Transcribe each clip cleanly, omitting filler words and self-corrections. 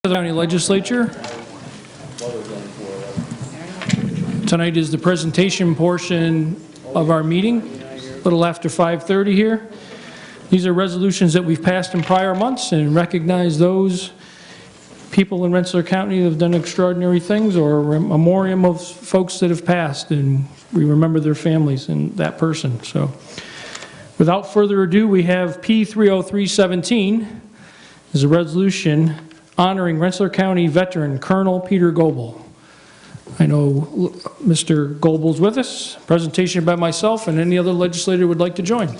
County Legislature. Tonight is the presentation portion of our meeting, a little after 5:30 here. These are resolutions that we've passed in prior months and recognize those people in Rensselaer County that have done extraordinary things, or a memoriam of folks that have passed, and we remember their families and that person. So without further ado, we have P30317 is a resolution honoring Rensselaer County veteran Colonel Peter Goebel. I know Mr. Goebel's with us. Presentation by myself and any other legislator would like to join.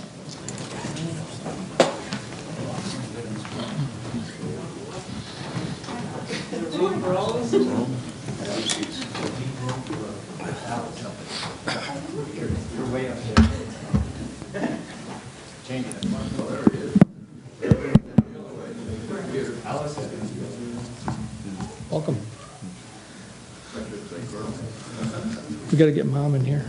Welcome. We got to get Mom in here.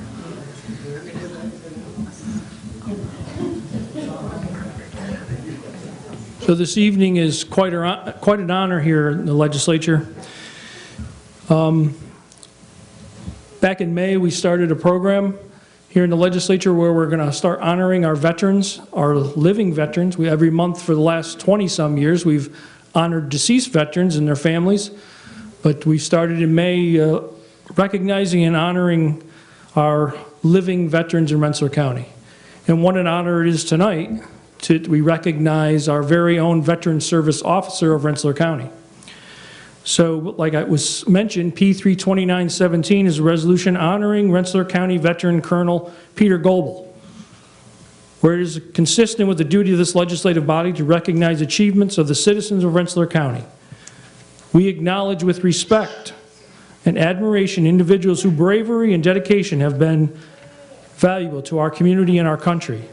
So this evening is quite an honor here in the legislature. Back in May, we started a program here in the legislature where we're going to start honoring our veterans, our living veterans. Every month for the last 20-some years, we've honored deceased veterans and their families. But we started in May recognizing and honoring our living veterans in Rensselaer County. And what an honor it is tonight we recognize our very own Veteran Service Officer of Rensselaer County. So like I was mentioned, P32917 is a resolution honoring Rensselaer County veteran Colonel Peter Goebel, where it is consistent with the duty of this legislative body to recognize achievements of the citizens of Rensselaer County. We acknowledge with respect and admiration individuals whose bravery and dedication have been valuable to our community and our country.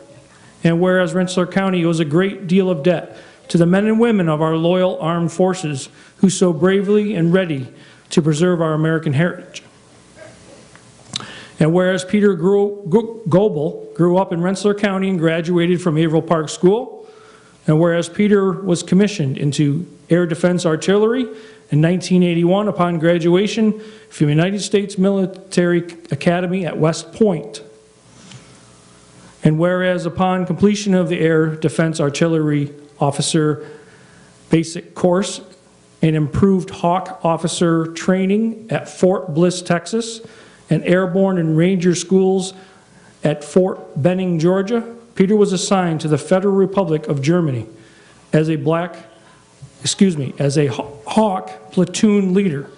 And whereas Rensselaer County owes a great deal of debt to the men and women of our loyal armed forces who so bravely and ready to preserve our American heritage. And whereas Peter Goebel grew up in Rensselaer County and graduated from Averill Park School, and whereas Peter was commissioned into Air Defense Artillery in 1981 upon graduation from the United States Military Academy at West Point. And whereas upon completion of the Air Defense Artillery Officer Basic Course and improved Hawk Officer Training at Fort Bliss, Texas, and Airborne and Ranger Schools at Fort Benning, Georgia, Peter was assigned to the Federal Republic of Germany as a Hawk platoon leader.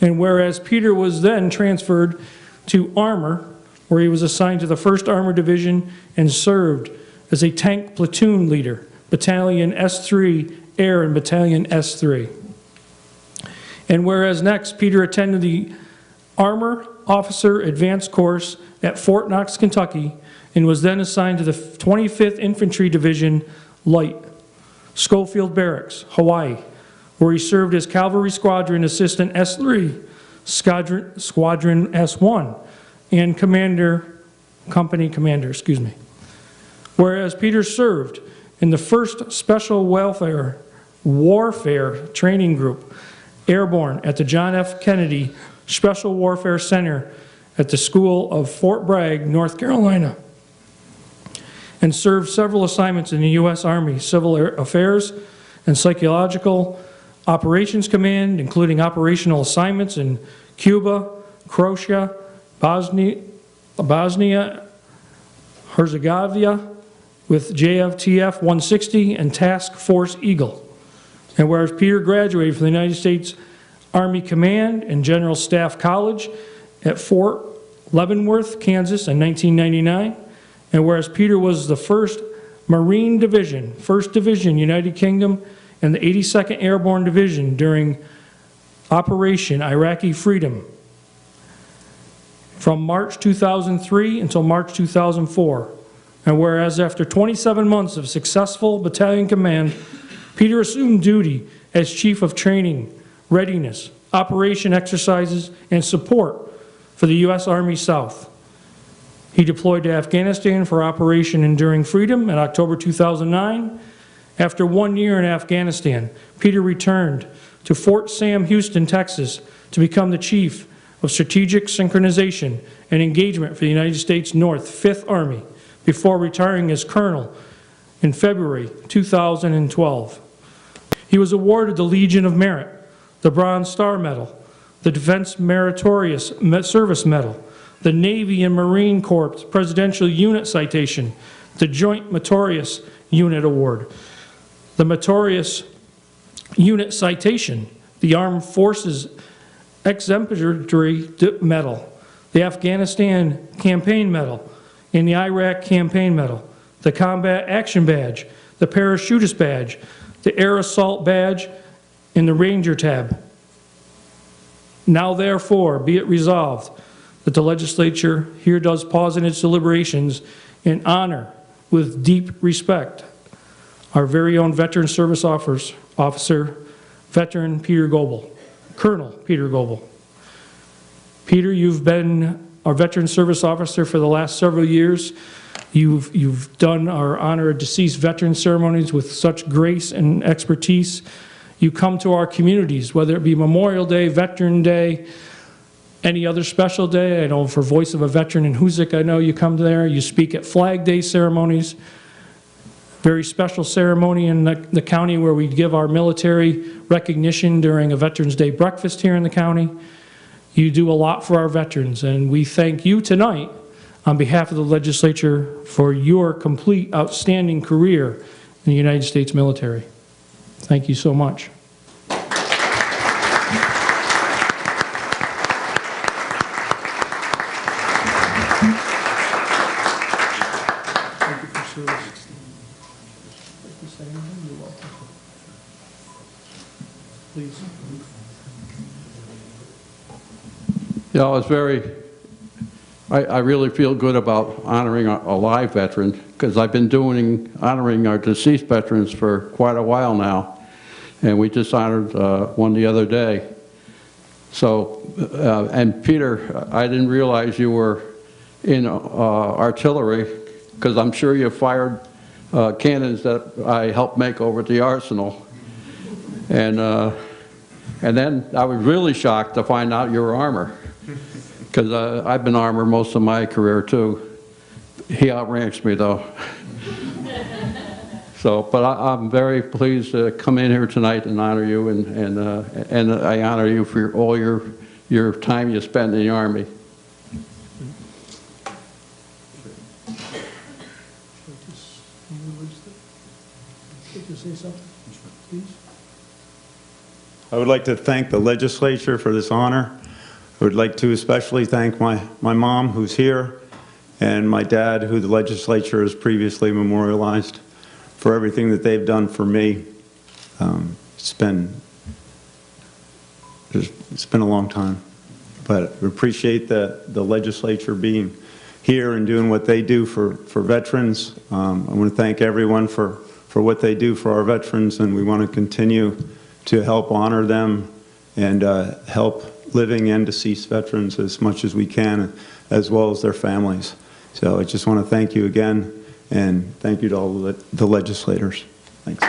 And whereas Peter was then transferred to Armor, where he was assigned to the 1st Armored Division and served as a tank platoon leader, Battalion S3 Air and Battalion S3. And whereas next, Peter attended the Armor Officer Advanced Course at Fort Knox, Kentucky, and was then assigned to the 25th Infantry Division Light, Schofield Barracks, Hawaii, where he served as Cavalry Squadron Assistant S3, Squadron S1, and Company Commander. Whereas Peter served in the 1st Special Warfare Training Group, Airborne at the John F. Kennedy Special Warfare Center at the School of Fort Bragg, North Carolina, and served several assignments in the U.S. Army Civil Affairs and Psychological Operations Command, including operational assignments in Cuba, Croatia, Bosnia, Herzegovina with JFTF 160 and Task Force Eagle. And whereas Peter graduated from the United States Army Command and General Staff College at Fort Leavenworth, Kansas in 1999, and whereas Peter was the 1st Marine Division, 1st Division, United Kingdom, and the 82nd Airborne Division during Operation Iraqi Freedom from March 2003 until March 2004. And whereas after 27 months of successful battalion command, Peter assumed duty as Chief of Training, Readiness, Operation Exercises, and Support for the U.S. Army South. He deployed to Afghanistan for Operation Enduring Freedom in October 2009. After 1 year in Afghanistan, Peter returned to Fort Sam Houston, Texas, to become the Chief of Strategic Synchronization and Engagement for the United States North 5th Army before retiring as Colonel in February 2012. He was awarded the Legion of Merit, the Bronze Star Medal, the Defense Meritorious Service Medal, the Navy and Marine Corps Presidential Unit Citation, the Joint Meritorious Unit Award, the Meritorious Unit Citation, the Armed Forces Exemplary Medal, the Afghanistan Campaign Medal, and the Iraq Campaign Medal, the Combat Action Badge, the Parachutist Badge, the Air Assault Badge, and the Ranger Tab. Now therefore, be it resolved that the legislature here does pause in its deliberations and honor with deep respect our very own Veteran Service Officer, Veteran Peter Goebel, Colonel Peter Goebel. Peter, you've been our Veteran Service Officer for the last several years. You've done our honor of deceased veteran ceremonies with such grace and expertise. You come to our communities, whether it be Memorial Day, Veteran Day, any other special day. I know for Voice of a Veteran in Hoosick, I know you come there. You speak at Flag Day ceremonies. Very special ceremony in the county where we give our military recognition during a Veterans Day breakfast here in the county. You do a lot for our veterans, and we thank you tonight on behalf of the legislature for your complete outstanding career in the United States military. Thank you so much. Please. Yeah, I really feel good about honoring a live veteran, because I've been honoring our deceased veterans for quite a while now, and we just honored one the other day. So, and Peter, I didn't realize you were in artillery, because I'm sure you fired cannons that I helped make over at the arsenal. And then I was really shocked to find out you were armor, because I've been armor most of my career too. He outranks me though. So, but I'm very pleased to come in here tonight and honor you, and I honor you for all your time you spent in the Army. Say something, please. I would like to thank the legislature for this honor. I would like to especially thank my mom, who's here, and my dad, who the legislature has previously memorialized, for everything that they've done for me. It's been a long time, but we appreciate the legislature being here and doing what they do for veterans. I want to thank everyone for what they do for our veterans, and we want to continue to help honor them and help living and deceased veterans as much as we can, as well as their families. So I just want to thank you again, and thank you to all the legislators. Thanks.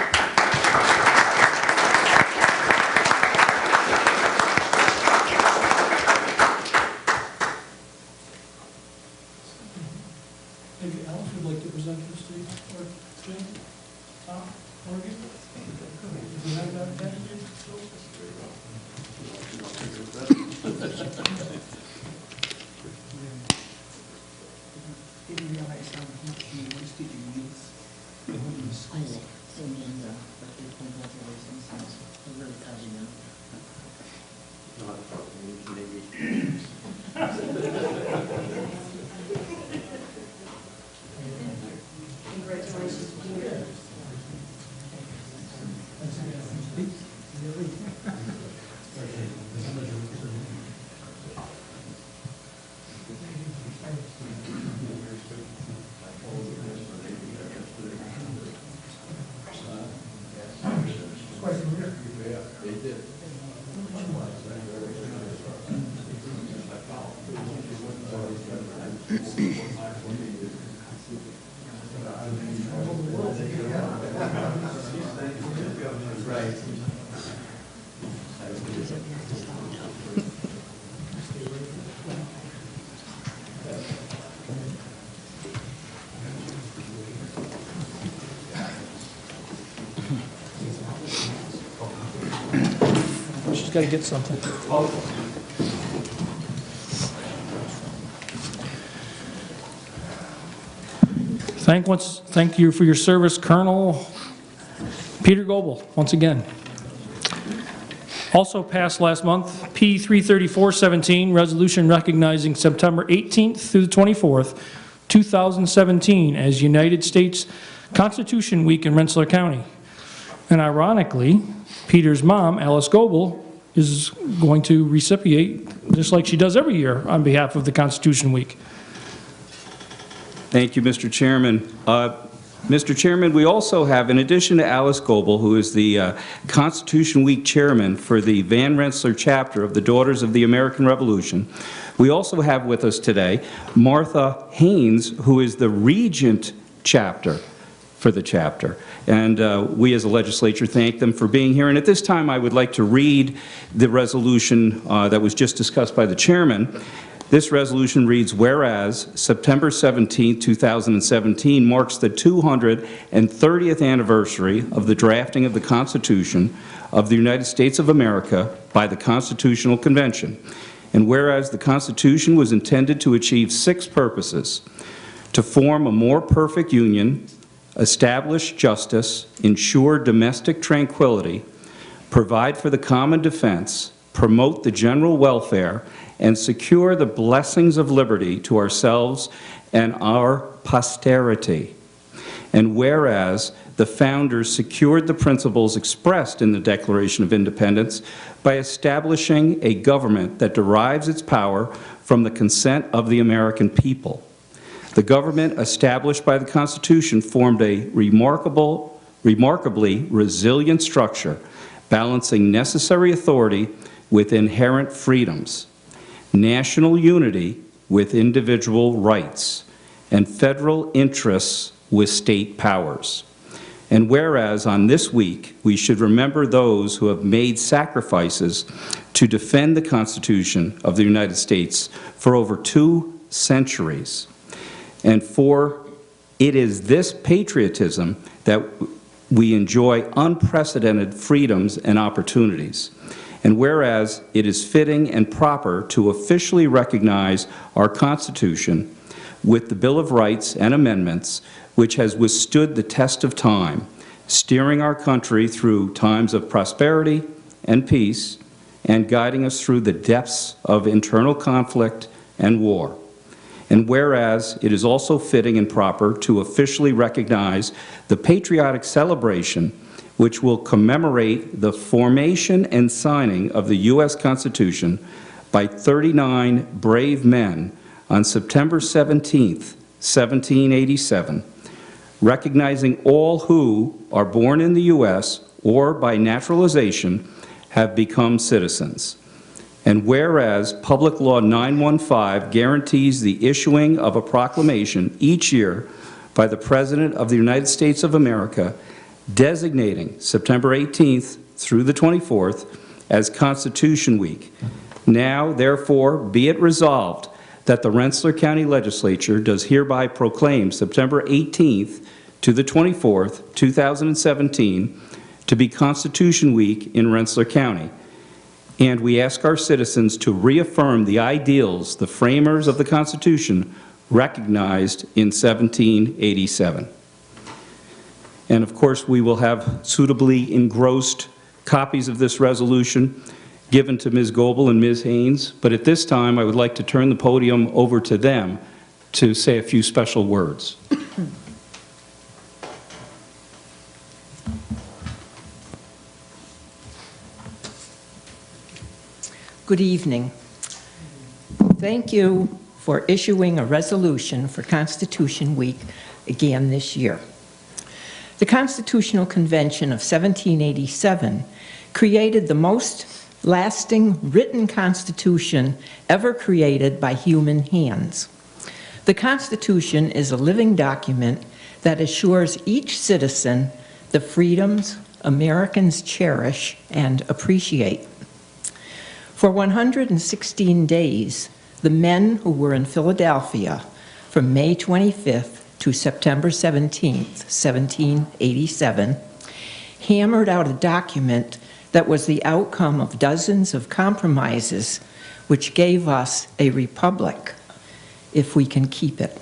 Maybe Alice would like to present this to you, or Jim, Tom, Morgan? Is he not that bad? Didn't realize how much you used to do youth in school. And congratulations. I'm really proud of you. Congratulations, Peter. She's got to get something. Thank you for your service, Colonel Peter Goebel, once again. Also passed last month, P 33417, resolution recognizing September 18th through the 24th, 2017 as United States Constitution Week in Rensselaer County. And ironically, Peter's mom, Alice Goebel, is going to recipiate, just like she does every year, on behalf of the Constitution Week. Thank you, Mr. Chairman. Mr. Chairman, we also have, in addition to Alice Goebel, who is the Constitution Week Chairman for the Van Rensselaer chapter of the Daughters of the American Revolution, we also have with us today Martha Haynes, who is the Regent chapter for the chapter. And we as a legislature thank them for being here. And at this time, I would like to read the resolution that was just discussed by the chairman. This resolution reads, whereas September 17, 2017 marks the 230th anniversary of the drafting of the Constitution of the United States of America by the Constitutional Convention. And whereas the Constitution was intended to achieve 6 purposes: to form a more perfect union, establish justice, ensure domestic tranquility, provide for the common defense, promote the general welfare, and secure the blessings of liberty to ourselves and our posterity. And whereas the founders secured the principles expressed in the Declaration of Independence by establishing a government that derives its power from the consent of the American people. The government established by the Constitution formed a remarkably resilient structure, balancing necessary authority with inherent freedoms, national unity with individual rights, and federal interests with state powers. And whereas on this week, we should remember those who have made sacrifices to defend the Constitution of the United States for over 2 centuries. And for it is this patriotism that we enjoy unprecedented freedoms and opportunities. And whereas it is fitting and proper to officially recognize our Constitution with the Bill of Rights and amendments, which has withstood the test of time, steering our country through times of prosperity and peace, and guiding us through the depths of internal conflict and war. And whereas it is also fitting and proper to officially recognize the patriotic celebration which will commemorate the formation and signing of the U.S. Constitution by 39 brave men on September 17, 1787, recognizing all who are born in the U.S. or by naturalization have become citizens. And whereas Public Law 915 guarantees the issuing of a proclamation each year by the President of the United States of America designating September 18th through the 24th as Constitution Week. Now, therefore, be it resolved that the Rensselaer County Legislature does hereby proclaim September 18th to the 24th, 2017, to be Constitution Week in Rensselaer County. And we ask our citizens to reaffirm the ideals the framers of the Constitution recognized in 1787. And of course, we will have suitably engrossed copies of this resolution given to Ms. Goebel and Ms. Haynes. But at this time, I would like to turn the podium over to them to say a few special words. Good evening. Thank you for issuing a resolution for Constitution Week again this year. The Constitutional Convention of 1787 created the most lasting written constitution ever created by human hands. The Constitution is a living document that assures each citizen the freedoms Americans cherish and appreciate. For 116 days, the men who were in Philadelphia from May 25th to September 17th, 1787, hammered out a document that was the outcome of dozens of compromises, which gave us a republic, if we can keep it.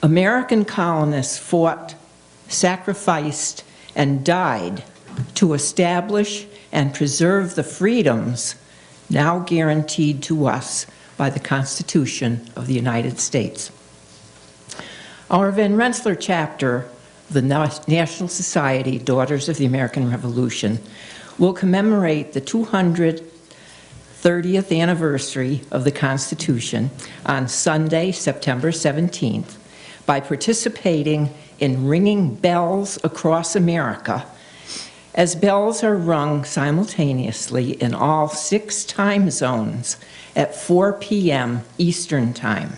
American colonists fought, sacrificed, and died to establish and preserve the freedoms now guaranteed to us by the Constitution of the United States. Our Van Rensselaer chapter, the National Society Daughters of the American Revolution, will commemorate the 230th anniversary of the Constitution on Sunday, September 17th, by participating in ringing bells across America, as bells are rung simultaneously in all 6 time zones at 4 p.m. Eastern Time.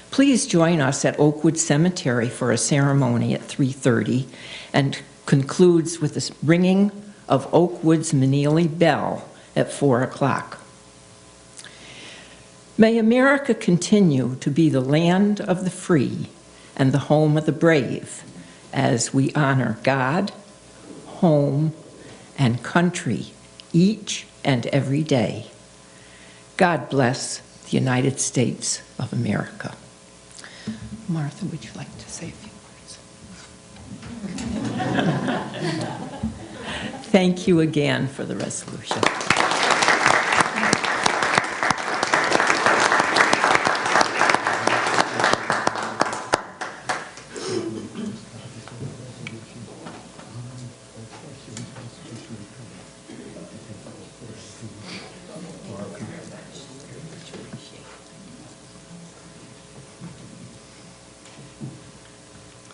Please join us at Oakwood Cemetery for a ceremony at 3:30 and concludes with the ringing of Oakwood's Manili Bell at 4 o'clock. May America continue to be the land of the free and the home of the brave as we honor God, home, and country each and every day. God bless the United States of America. Martha, would you like to say a few words? Thank you again for the resolution.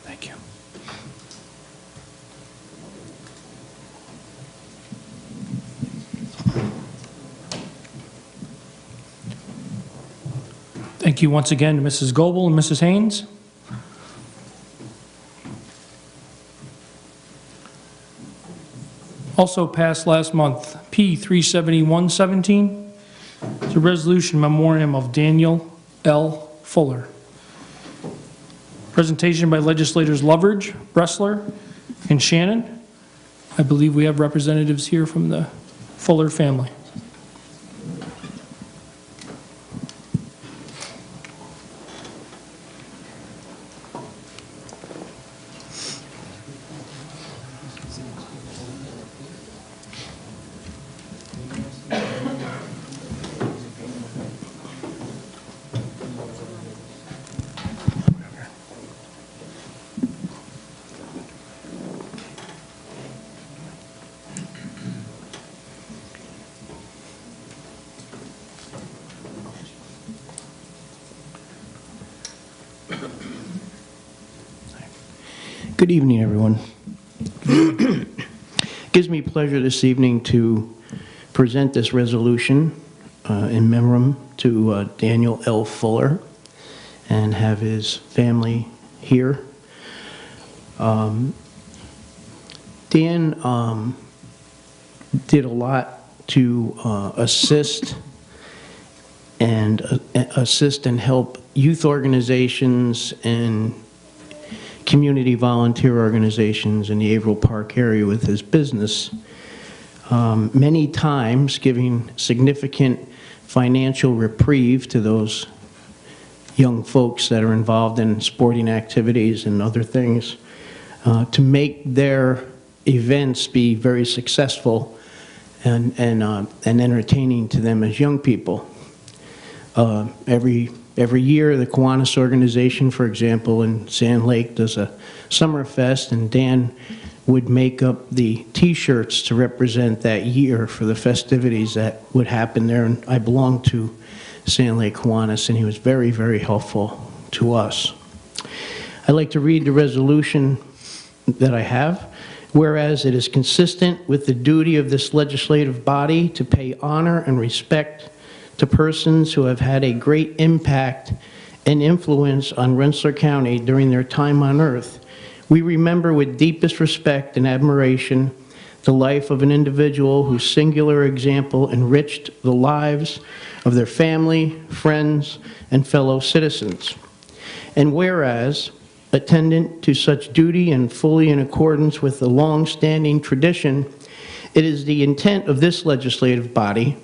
Thank you. Thank you once again to Mrs. Goebel and Mrs. Haynes. Also passed last month, P 37117. It's a resolution memoriam of Daniel L. Fuller. Presentation by legislators Loveridge, Rensselaer, and Shannon. I believe we have representatives here from the Fuller family. Good evening, everyone. Gives me pleasure this evening to present this resolution in memoriam to Daniel L. Fuller and have his family here. Dan did a lot to assist and help youth organizations and community volunteer organizations in the Averill Park area with his business, many times giving significant financial reprieve to those young folks that are involved in sporting activities and other things to make their events be very successful and entertaining to them as young people. Every year, the Kiwanis organization, for example, in Sand Lake does a summer fest, and Dan would make up the T-shirts to represent that year for the festivities that would happen there. And I belong to Sand Lake Kiwanis, and he was very, very helpful to us. I'd like to read the resolution that I have. Whereas it is consistent with the duty of this legislative body to pay honor and respect to persons who have had a great impact and influence on Rensselaer County during their time on earth, we remember with deepest respect and admiration the life of an individual whose singular example enriched the lives of their family, friends, and fellow citizens. And whereas attendant to such duty and fully in accordance with the long-standing tradition, it is the intent of this legislative body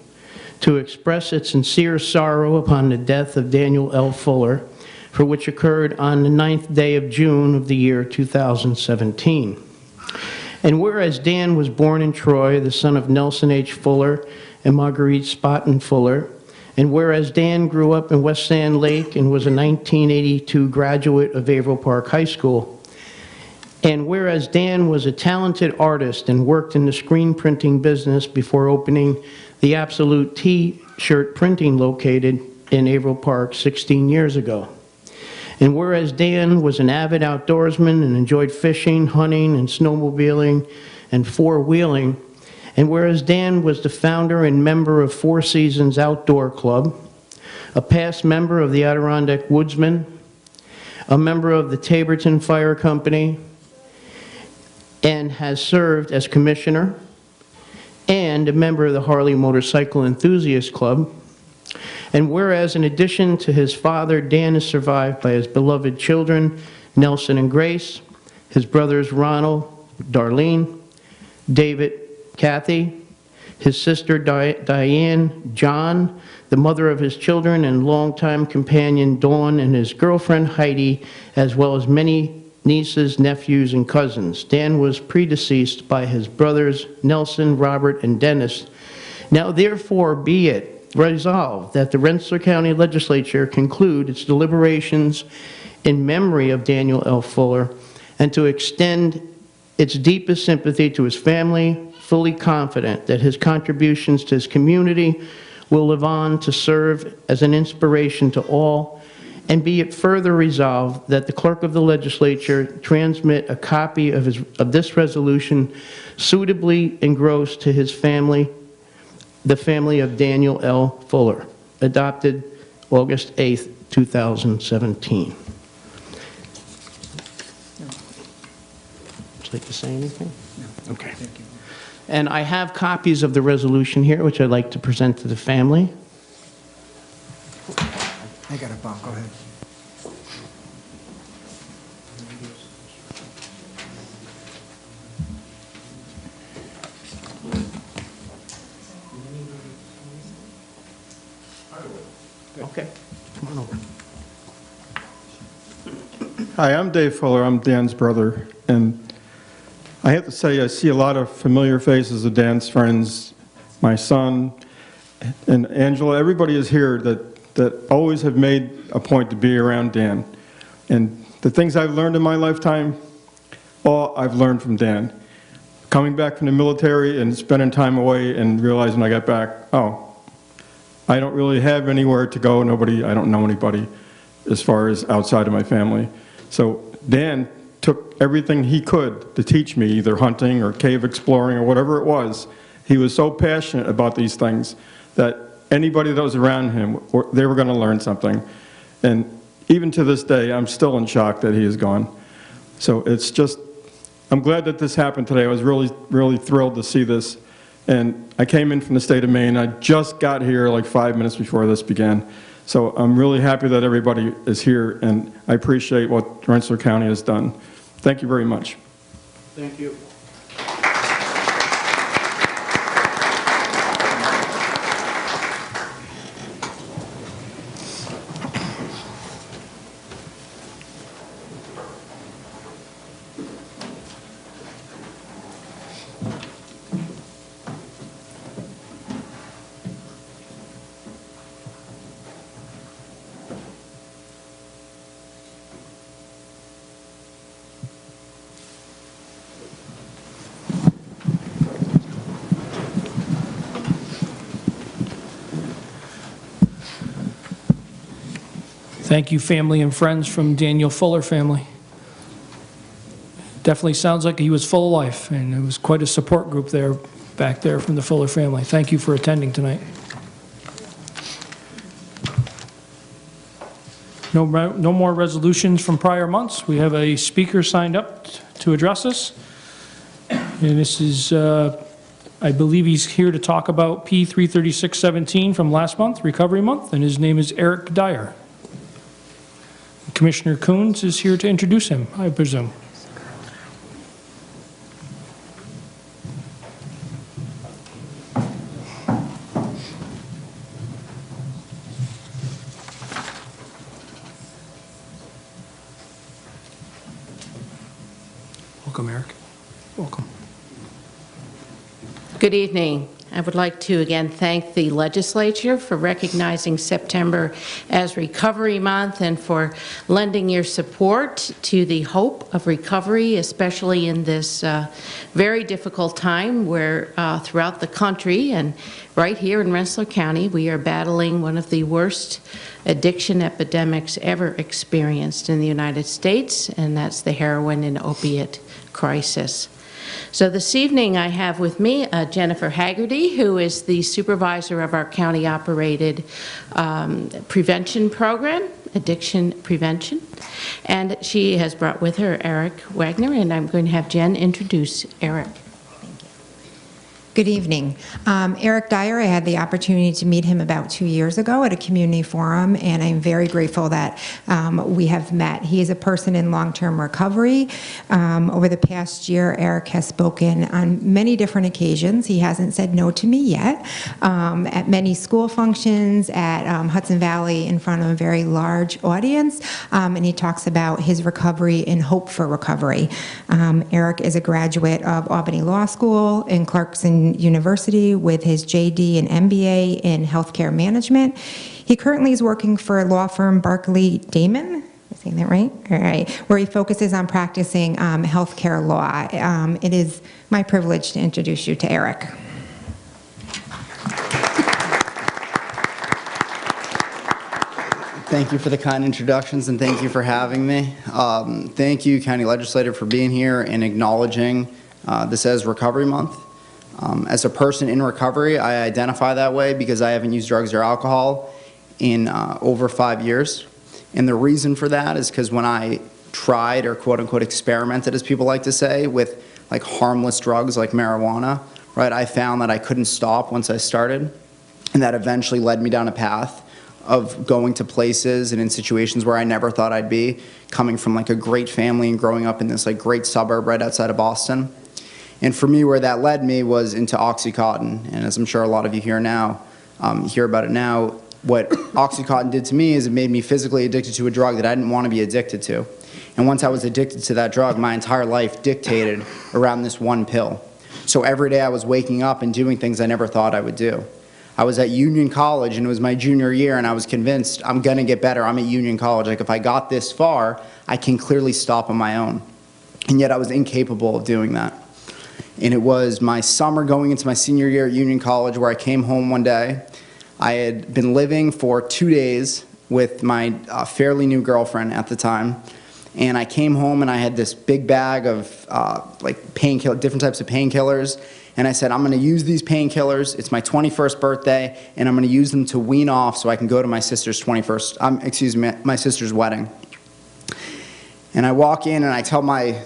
to express its sincere sorrow upon the death of Daniel L. Fuller, for which occurred on the 9th day of June of the year 2017. And whereas Dan was born in Troy, the son of Nelson H. Fuller and Marguerite Spotten Fuller, and whereas Dan grew up in West Sand Lake and was a 1982 graduate of Averill Park High School, and whereas Dan was a talented artist and worked in the screen printing business before opening the Absolute T-shirt printing located in Averill Park 16 years ago. And whereas Dan was an avid outdoorsman and enjoyed fishing, hunting, and snowmobiling and four-wheeling, and whereas Dan was the founder and member of Four Seasons Outdoor Club, a past member of the Adirondack Woodsmen, a member of the Taborton Fire Company, and has served as commissioner, and a member of the Harley Motorcycle Enthusiast Club. And whereas in addition to his father, Dan is survived by his beloved children, Nelson and Grace, his brothers Ronald, Darlene, David, Kathy, his sister Diane, John, the mother of his children and longtime companion Dawn, and his girlfriend Heidi, as well as many nieces, nephews, and cousins. Dan was predeceased by his brothers Nelson, Robert, and Dennis. Now therefore be it resolved that the Rensselaer County Legislature conclude its deliberations in memory of Daniel L. Fuller and to extend its deepest sympathy to his family, fully confident that his contributions to his community will live on to serve as an inspiration to all, and be it further resolved that the clerk of the legislature transmit a copy of this resolution suitably engrossed to his family, the family of Daniel L. Fuller, adopted August 8th, 2017. Would you like to say anything? No. Okay. Thank you. And I have copies of the resolution here, which I'd like to present to the family. I got it, Bob, go ahead. Okay, come on over. Hi, I'm Dave Fuller. I'm Dan's brother. And I have to say, I see a lot of familiar faces of Dan's friends, my son, and Angela. Everybody is here that always have made a point to be around Dan. And the things I've learned in my lifetime, all I've learned from Dan. Coming back from the military and spending time away and realizing when I got back, oh, I don't really have anywhere to go. I don't know anybody as far as outside of my family. So Dan took everything he could to teach me, either hunting or cave exploring or whatever it was. He was so passionate about these things that anybody that was around him, they were going to learn something. And even to this day, I'm still in shock that he is gone. So it's just, I'm glad that this happened today. I was really, really thrilled to see this. And I came in from the state of Maine. I just got here like 5 minutes before this began. So I'm really happy that everybody is here, and I appreciate what Rensselaer County has done. Thank you very much. Thank you. Thank you, family and friends from Daniel Fuller family. Definitely sounds like he was full of life, and it was quite a support group there, back there from the Fuller family. Thank you for attending tonight. No more resolutions from prior months. We have a speaker signed up to address us. And this is, I believe he's here to talk about P33617 from last month, Recovery Month, and his name is Eric Dyer. Commissioner Coons is here to introduce him, I presume. Welcome, Eric. Welcome. Good evening. I would like to again thank the Legislature for recognizing September as Recovery Month and for lending your support to the hope of recovery, especially in this very difficult time where throughout the country and right here in Rensselaer County we are battling one of the worst addiction epidemics ever experienced in the United States, and that's the heroin and opiate crisis. So this evening I have with me Jennifer Haggerty, who is the supervisor of our county-operated prevention program, addiction prevention, and she has brought with her Eric Wagner, and I'm going to have Jen introduce Eric. Good evening. Eric Dyer, I had the opportunity to meet him about 2 years ago at a community forum, and I'm very grateful that we have met. He is a person in long-term recovery. Over the past year, Eric has spoken on many different occasions. He hasn't said no to me yet. At many school functions, at Hudson Valley in front of a very large audience, and he talks about his recovery and hope for recovery. Eric is a graduate of Albany Law School and Clarkson University with his JD and MBA in healthcare management. He currently is working for law firm Barkley Damon. Am I saying that right? All right. Where he focuses on practicing healthcare law. It is my privilege to introduce you to Eric. Thank you for the kind introductions and thank you for having me. Thank you, County Legislator, for being here and acknowledging this as Recovery Month. As a person in recovery, I identify that way because I haven't used drugs or alcohol in over 5 years. And the reason for that is because when I tried or quote-unquote experimented, as people like to say, with like harmless drugs like marijuana, right, I found that I couldn't stop once I started. And that eventually led me down a path of going to places and in situations where I never thought I'd be, coming from like a great family and growing up in this like great suburb right outside of Boston. And for me, where that led me was into Oxycontin. And as I'm sure a lot of you hear about it now, what Oxycontin did to me is it made me physically addicted to a drug that I didn't want to be addicted to. And once I was addicted to that drug, my entire life dictated around this one pill. So every day I was waking up and doing things I never thought I would do. I was at Union College, and it was my junior year, and I was convinced I'm going to get better. I'm at Union College. Like, if I got this far, I can clearly stop on my own. And yet I was incapable of doing that. And it was my summer going into my senior year at Union College where I came home one day. I had been living for 2 days with my fairly new girlfriend at the time. And I came home and I had this big bag of different types of painkillers. And I said, I'm going to use these painkillers. It's my 21st birthday, and I'm going to use them to wean off so I can go to my sister's my sister's wedding. And I walk in and I tell my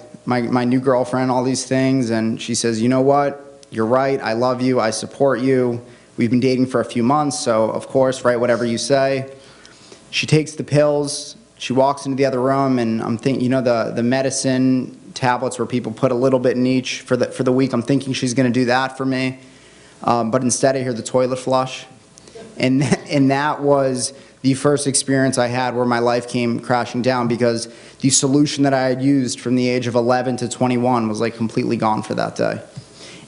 new girlfriend all these things, and she says, you know what? You're right. I love you. I support you. We've been dating for a few months, so of course, right, whatever you say. She takes the pills. She walks into the other room, and I'm thinking, you know, the medicine tablets where people put a little bit in each for the week. I'm thinking she's going to do that for me, but instead I hear the toilet flush, and that was the first experience I had where my life came crashing down, because the solution that I had used from the age of 11 to 21 was like completely gone for that day.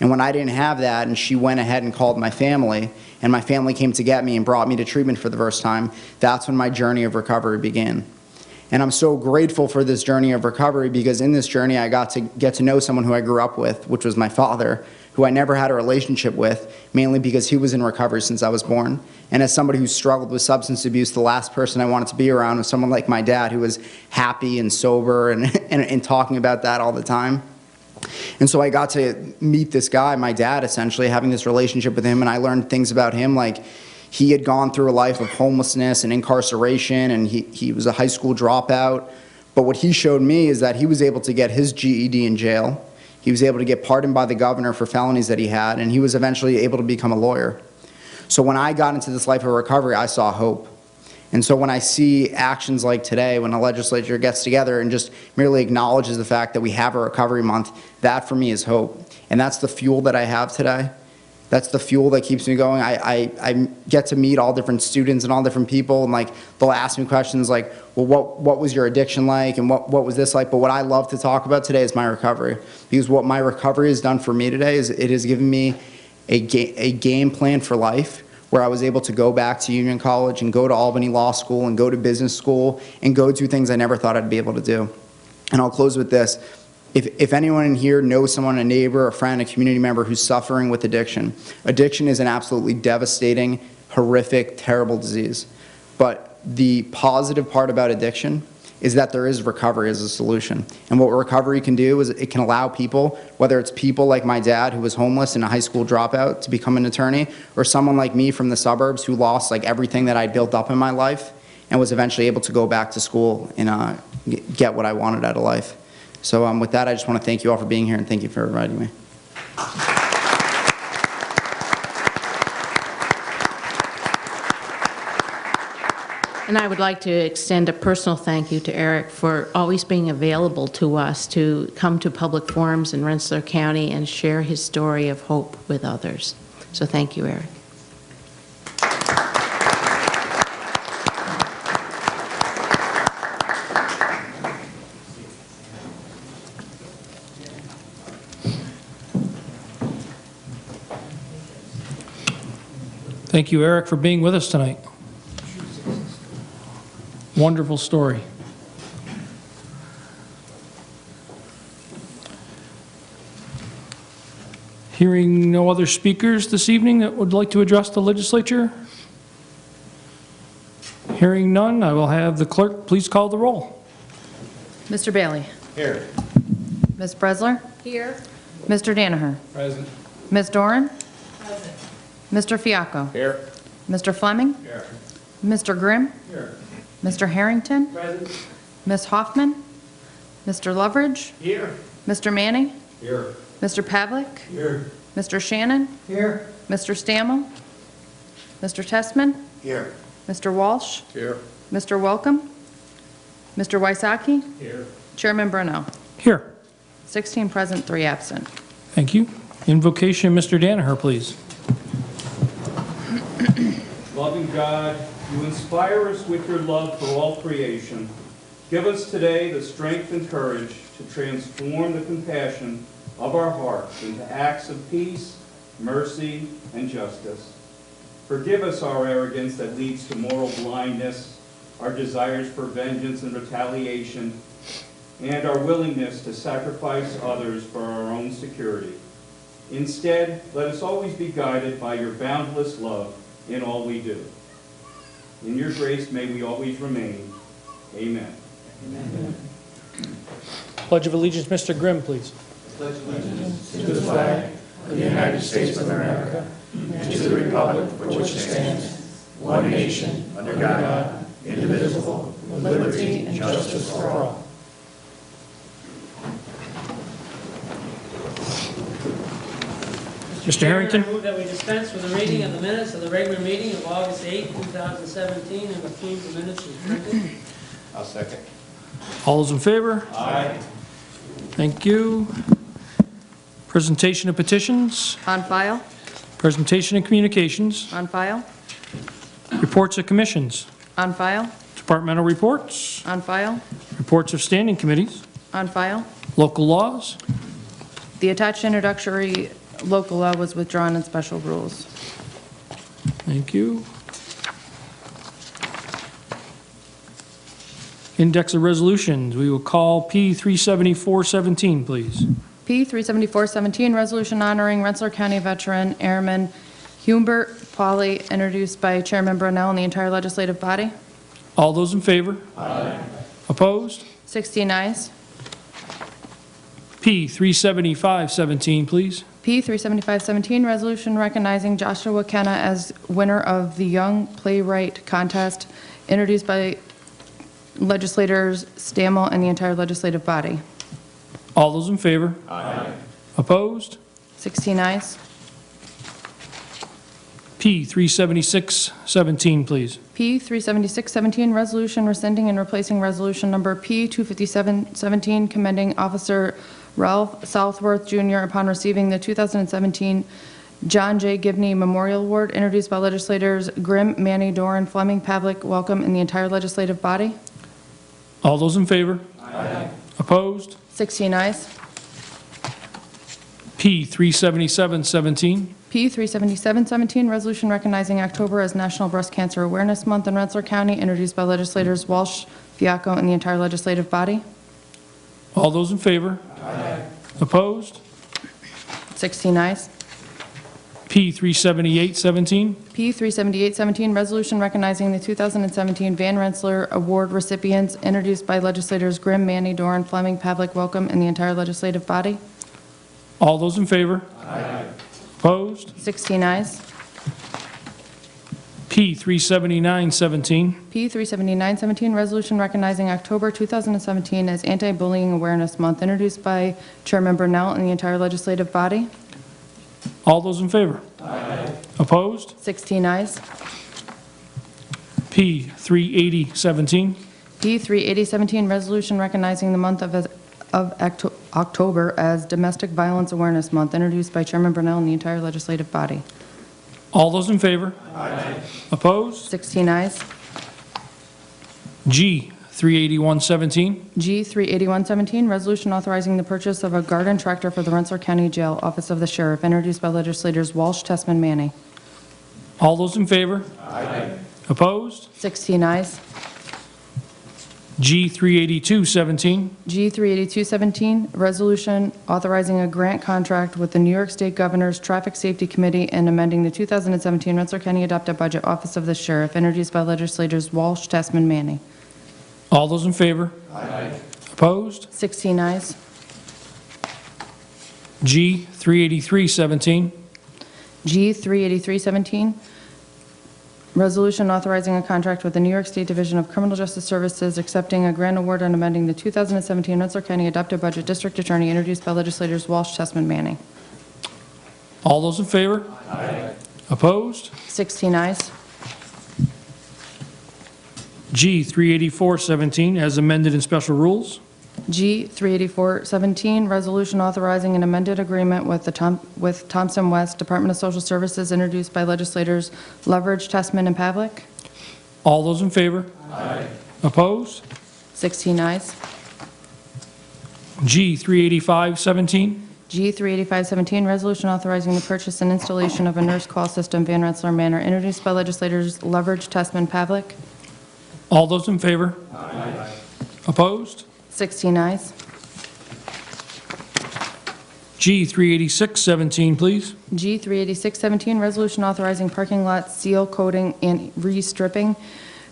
And when I didn't have that, and she went ahead and called my family, and my family came to get me and brought me to treatment for the first time, that's when my journey of recovery began. And I'm so grateful for this journey of recovery, because in this journey I got to get to know someone who I grew up with, which was my father, who I never had a relationship with, mainly because he was in recovery since I was born. And as somebody who struggled with substance abuse, the last person I wanted to be around was someone like my dad, who was happy and sober and talking about that all the time. And so I got to meet this guy, my dad, essentially, having this relationship with him, and I learned things about him, like he had gone through a life of homelessness and incarceration, and he was a high school dropout. But what he showed me is that he was able to get his GED in jail. He was able to get pardoned by the governor for felonies that he had, and he was eventually able to become a lawyer. So when I got into this life of recovery, I saw hope. And so when I see actions like today, when the legislature gets together and just merely acknowledges the fact that we have a recovery month, that for me is hope. And that's the fuel that I have today. That's the fuel that keeps me going. I get to meet all different students and all different people, and like they'll ask me questions like, well, what was your addiction like, and what was this like? But what I love to talk about today is my recovery, because what my recovery has done for me today is it has given me a game plan for life, where I was able to go back to Union College and go to Albany Law School and go to business school and go do things I never thought I'd be able to do. And I'll close with this. If anyone in here knows someone, a neighbor, a friend, a community member who's suffering with addiction, addiction is an absolutely devastating, horrific, terrible disease. But the positive part about addiction is that there is recovery as a solution. And what recovery can do is it can allow people, whether it's people like my dad who was homeless and a high school dropout to become an attorney, or someone like me from the suburbs who lost like everything that I built up in my life and was eventually able to go back to school and get what I wanted out of life. So with that, I just want to thank you all for being here, and thank you for inviting me. And I would like to extend a personal thank you to Eric for always being available to us to come to public forums in Rensselaer County and share his story of hope with others. So thank you, Eric. Thank you, Eric, for being with us tonight. Wonderful story. Hearing no other speakers this evening that would like to address the legislature? Hearing none, I will have the clerk please call the roll. Mr. Bailey. Here. Ms. Bresler. Here. Mr. Danaher. Present. Ms. Doran. Present. Mr. Fiacco. Here. Mr. Fleming. Here. Mr. Grimm. Here. Mr. Harrington. Present. Ms. Hoffman. Mr. Loveridge. Here. Mr. Manning. Here. Mr. Pavlik. Here. Mr. Shannon. Here. Mr. Stammel. Mr. Testman. Here. Mr. Walsh. Here. Mr. Welcome. Mr. Wysocki. Here. Chairman Brunel. Here. 16 present, 3 absent. Thank you. Invocation, Mr. Danaher, please. Loving God, you inspire us with your love for all creation. Give us today the strength and courage to transform the compassion of our hearts into acts of peace, mercy, and justice. Forgive us our arrogance that leads to moral blindness, our desires for vengeance and retaliation, and our willingness to sacrifice others for our own security. Instead, let us always be guided by your boundless love in all we do. In your grace may we always remain. Amen. Amen. Pledge of Allegiance, Mr. Grimm, please. Pledge allegiance to the flag of the United States of America and to the republic for which it stands, one nation, under God, indivisible, with liberty and justice for all. Mr. Harrington. I move that we dispense with the reading of the minutes of the regular meeting of August 8, 2017, and approve the minutes as printed. I'll second. All those in favor? Aye. Thank you. Presentation of petitions. On file. Presentation of communications. On file. Reports of commissions. On file. Departmental reports. On file. Reports of standing committees. On file. Local laws. The attached introductory local law was withdrawn in special rules. Thank you. Index of resolutions. We will call P 37417, please. P 37417, resolution honoring Rensselaer County veteran Airman Humbert Pauley, introduced by Chairman Brunel and the entire legislative body. All those in favor? Aye. Opposed? 16 ayes. P 37517, please. P 37517, resolution recognizing Joshua Kenna as winner of the Young Playwright Contest, introduced by legislators Stammel and the entire legislative body. All those in favor? Aye. Opposed? 16 ayes. P 37617, please. P 37617, resolution rescinding and replacing resolution number P 25717, commending Officer Ralph Southworth Jr. upon receiving the 2017 John J. Gibney Memorial Award, introduced by legislators Grimm, Manny, Doran, Fleming, Pavlik, Welcome, and the entire legislative body. All those in favor? Aye. Opposed? 16 ayes. P 37717. P 37717, resolution recognizing October as National Breast Cancer Awareness Month in Rensselaer County, introduced by legislators Walsh, Fiacco, and the entire legislative body. All those in favor? Aye. Opposed? 16 ayes. P 37817. P 37817, resolution recognizing the 2017 Van Rensselaer Award recipients, introduced by legislators Grimm, Manny, Doran, Fleming, Pavlik, Welcome, and the entire legislative body. All those in favor? Aye. Opposed? 16 ayes. P 37917. P 37917, resolution recognizing October 2017 as Anti-Bullying Awareness Month, introduced by Chairman Brunel and the entire legislative body. All those in favor? Aye. Opposed? 16 ayes. P 38017. P 38017, resolution recognizing the month of October as Domestic Violence Awareness Month, introduced by Chairman Brunel and the entire legislative body. All those in favor? Aye. Opposed? 16 ayes. G 38117. G 38117, resolution authorizing the purchase of a garden tractor for the Rensselaer County Jail, Office of the Sheriff, introduced by legislators Walsh, Tessman, Manny. All those in favor? Aye. Opposed? 16 ayes. G 38217. G 38217, resolution authorizing a grant contract with the New York State Governor's Traffic Safety Committee and amending the 2017 Rensselaer County Adopted Budget, Office of the Sheriff, introduced by legislators Walsh, Tessman, Manny. All those in favor? Aye. Opposed? 16 ayes. G 38317. G 38317, resolution authorizing a contract with the New York State Division of Criminal Justice Services, accepting a grant award and amending the 2017 Rensselaer County Adopted Budget, District Attorney, introduced by legislators Walsh, Tessman, Manning. All those in favor? Aye. Opposed? 16 ayes. G 38417, as amended in special rules. G 38417, resolution authorizing an amended agreement with Thompson West Department of Social Services, introduced by legislators Leverage, Tessman, and Pavlik. All those in favor? Aye. Opposed? 16 ayes. G 38517. G 38517, resolution authorizing the purchase and installation of a nurse call system, Van Rensselaer Manor, introduced by legislators Leverage, Tessman, Pavlik. All those in favor? Aye. Opposed? 16 ayes. G 38617, please. G 38617, resolution authorizing parking lot seal coating and re-stripping,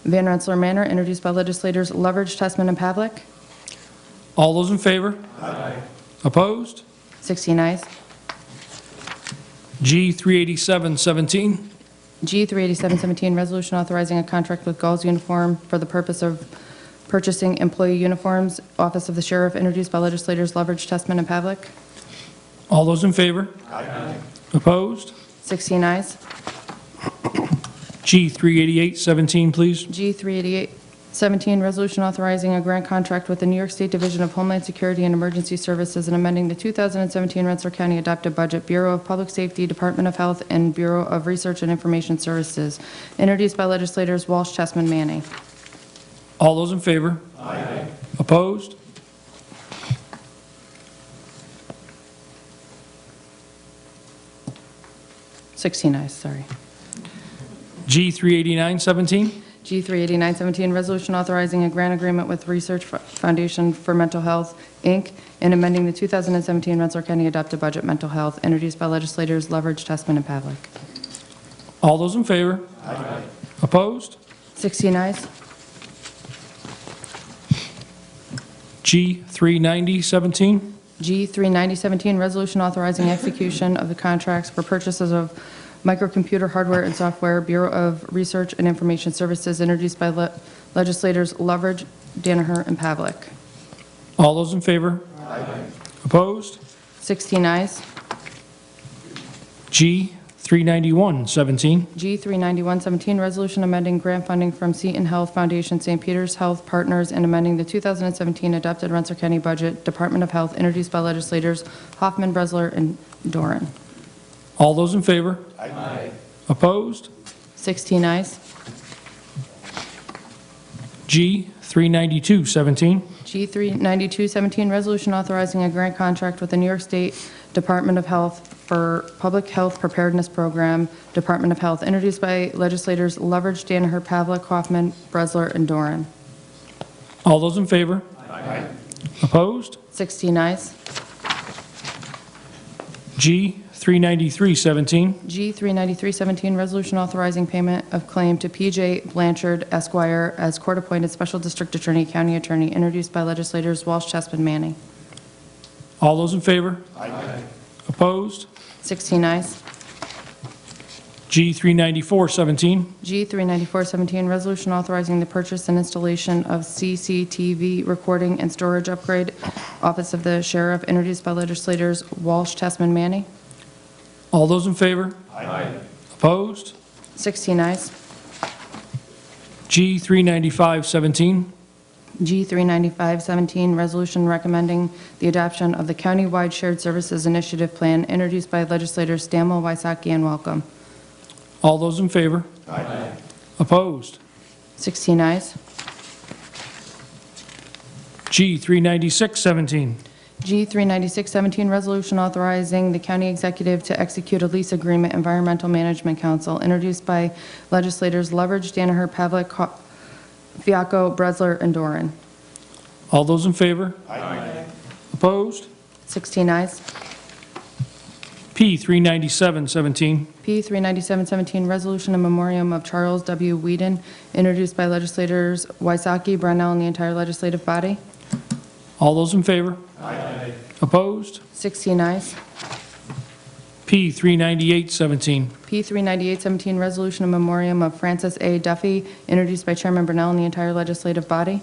Van Rensselaer Manor, introduced by legislators Leverage, Tessman, and Pavlik. All those in favor? Aye. Opposed? 16 ayes. G 38717. G 38717, resolution authorizing a contract with Gauls Uniform for the purpose of purchasing employee uniforms, Office of the Sheriff, introduced by legislators Leverage, Tessman, and Pavlik. All those in favor? Aye. Opposed? 16 ayes. G 38817, please. G 38817, resolution authorizing a grant contract with the New York State Division of Homeland Security and Emergency Services and amending the 2017 Rensselaer County Adopted Budget, Bureau of Public Safety, Department of Health, and Bureau of Research and Information Services, introduced by legislators Walsh, Tessman, Manning. All those in favor? Aye. Opposed? Sixteen ayes, sorry. G 38917. G 38917, resolution authorizing a grant agreement with Research Foundation for Mental Health, Inc., and amending the 2017 Rensselaer County Adopted Budget Mental Health, introduced by legislators Leverage, Tessman, and Pavlik. All those in favor? Aye. Opposed? 16 ayes. G 39017. G 39017, resolution authorizing execution of the contracts for purchases of microcomputer hardware and software, Bureau of Research and Information Services, introduced by legislators Leverage, Danaher, and Pavlik. All those in favor? Aye. Opposed? 16 ayes. G 39117. G 39117, resolution amending grant funding from Seton Health Foundation, St. Peter's Health Partners, and amending the 2017 adopted Rensselaer County budget, Department of Health, introduced by legislators Hoffman, Bresler, and Doran. All those in favor? Aye. Opposed? 16 ayes. G 39217. G 39217, resolution authorizing a grant contract with the New York State Department of Health for Public Health Preparedness Program, Department of Health, introduced by legislators Loveridge, Danaher, Pavlik, Hoffman, Bresler, and Doran. All those in favor? Aye. Opposed? 16 ayes. G 39317. G 39317, resolution authorizing payment of claim to P.J. Blanchard Esquire as court-appointed Special District Attorney, County Attorney, introduced by legislators Walsh, Chessman, Manning. All those in favor? Aye. Opposed? 16 ayes. G 39417. G 39417, resolution authorizing the purchase and installation of CCTV recording and storage upgrade, Office of the Sheriff, introduced by legislators Walsh, Chessman, Manning. All those in favor? Aye. Opposed? 16 ayes. G 39517. G 39517, resolution recommending the adoption of the Countywide Shared Services Initiative Plan, introduced by legislators Stammel, Wysocki, and Welcome. All those in favor? Aye. Opposed? 16 ayes. G 39617. G 39617, resolution authorizing the county executive to execute a lease agreement, Environmental Management Council, introduced by legislators Loveridge, Danaher, Pavlik, Fiacco, Bresler, and Doran. All those in favor? Aye. Opposed? 16 ayes. P 39717. P 39717, resolution in memoriam of Charles W. Whedon, introduced by legislators Wysocki, Brownell, and the entire legislative body. All those in favor? Aye. Opposed? 16 ayes. P 39817. P 39817, resolution in memoriam of Francis A. Duffy, introduced by Chairman Brunel and the entire legislative body.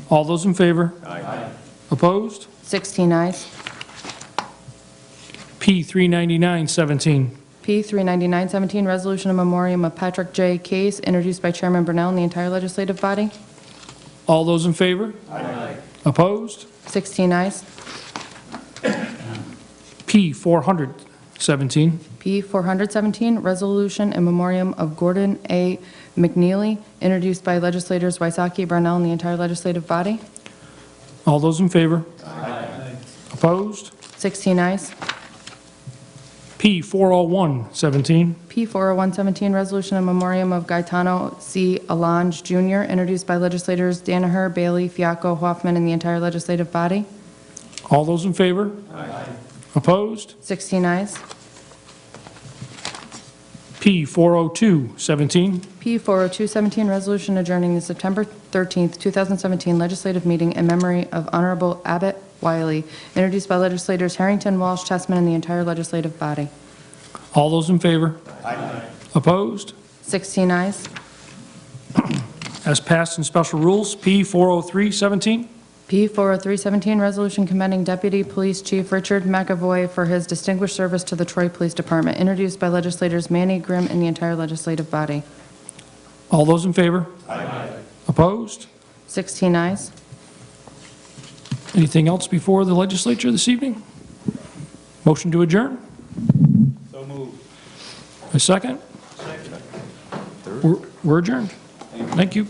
All those in favor? Aye. Opposed? 16 ayes. P 39917. P 39917, resolution in memoriam of Patrick J. Case, introduced by Chairman Brunel and the entire legislative body. All those in favor? Aye. Opposed? 16 ayes. P 417. P 417, resolution in memoriam of Gordon A. McNeely, introduced by legislators Wysocki, Brownell, and the entire legislative body. All those in favor? Aye. Opposed? 16 ayes. P 40117. P 40117, resolution in memoriam of Gaetano C. Alonge Jr., introduced by legislators Danaher, Bailey, Fiacco, Hoffman, and the entire legislative body. All those in favor? Aye. Opposed? 16 ayes. P 40217. P 40217, resolution adjourning the September 13th, 2017 legislative meeting in memory of Honorable Abbott Wiley, introduced by legislators Harrington, Walsh, Chessman, and the entire legislative body. All those in favor? Aye. Opposed? 16 ayes. As passed in special rules, P 40317. P 40317, resolution commending Deputy Police Chief Richard McAvoy for his distinguished service to the Troy Police Department, introduced by legislators Manny, Grimm, and the entire legislative body. All those in favor? Aye. Opposed? 16 ayes. Anything else before the legislature this evening? Motion to adjourn? So moved. A second? We're adjourned. Thank you.